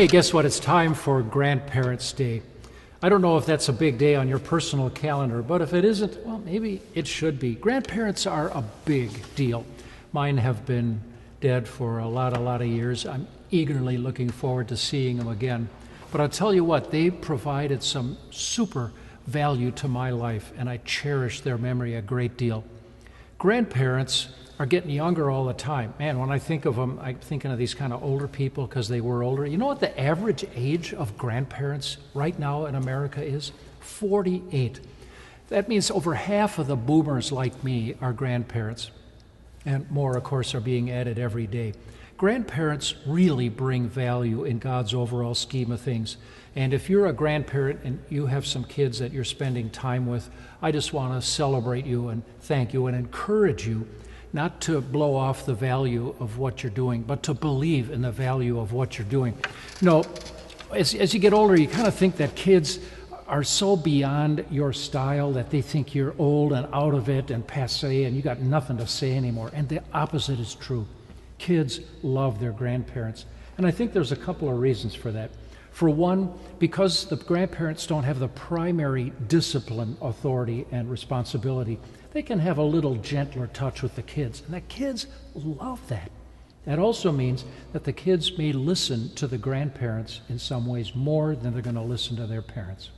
Hey, guess what? It's time for Grandparents' Day. I don't know if that's a big day on your personal calendar, but if it isn't, well, maybe it should be. Grandparents are a big deal. Mine have been dead for a lot of years. I'm eagerly looking forward to seeing them again. But I'll tell you what, they provided some super value to my life, and I cherish their memory a great deal. Grandparents are getting younger all the time. Man, when I think of them, I'm thinking of these kind of older people because they were older. You know what the average age of grandparents right now in America is? 48. That means over half of the boomers like me are grandparents. And more, of course, are being added every day. Grandparents really bring value in God's overall scheme of things. And if you're a grandparent and you have some kids that you're spending time with, I just want to celebrate you and thank you and encourage you not to blow off the value of what you're doing, but to believe in the value of what you're doing. No, as you get older, you kind of think that kids are so beyond your style that they think you're old and out of it and passé and you got nothing to say anymore. And the opposite is true. Kids love their grandparents. And I think there's a couple of reasons for that. For one, because the grandparents don't have the primary discipline, authority, and responsibility, they can have a little gentler touch with the kids. And the kids love that. That also means that the kids may listen to the grandparents in some ways more than they're going to listen to their parents.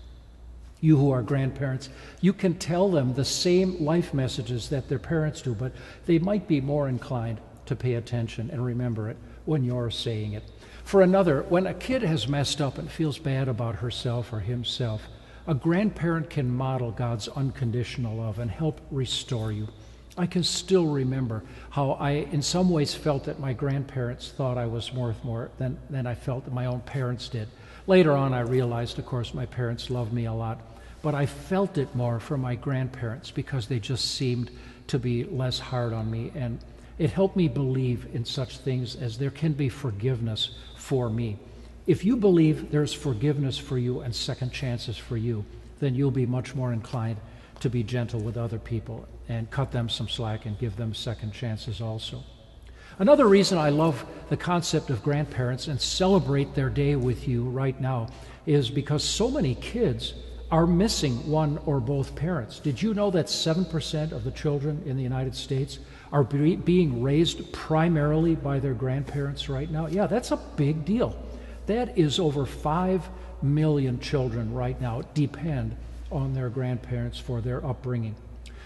You who are grandparents, you can tell them the same life messages that their parents do, but they might be more inclined to pay attention and remember it when you're saying it. For another, when a kid has messed up and feels bad about herself or himself, a grandparent can model God's unconditional love and help restore you. I can still remember how I, in some ways, felt that my grandparents thought I was worth more than I felt that my own parents did. Later on, I realized, of course, my parents loved me a lot, but I felt it more from my grandparents because they just seemed to be less hard on me, and it helped me believe in such things as there can be forgiveness for me. If you believe there's forgiveness for you and second chances for you, then you'll be much more inclined to be gentle with other people and cut them some slack and give them second chances also. Another reason I love the concept of grandparents and celebrate their day with you right now is because so many kids are missing one or both parents. Did you know that 7% of the children in the United States are being raised primarily by their grandparents right now? Yeah, that's a big deal. That is over 5 million children right now depend on their grandparents for their upbringing.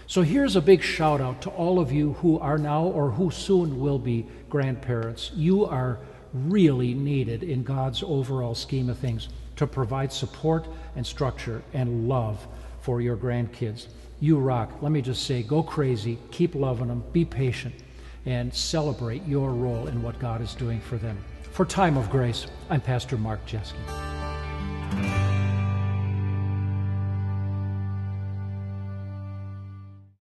So here's a big shout out to all of you who are now or who soon will be grandparents. You are really needed in God's overall scheme of things to provide support and structure and love for your grandkids. You rock. Let me just say, go crazy, keep loving them, be patient, and celebrate your role in what God is doing for them. For Time of Grace, I'm Pastor Mark Jeske.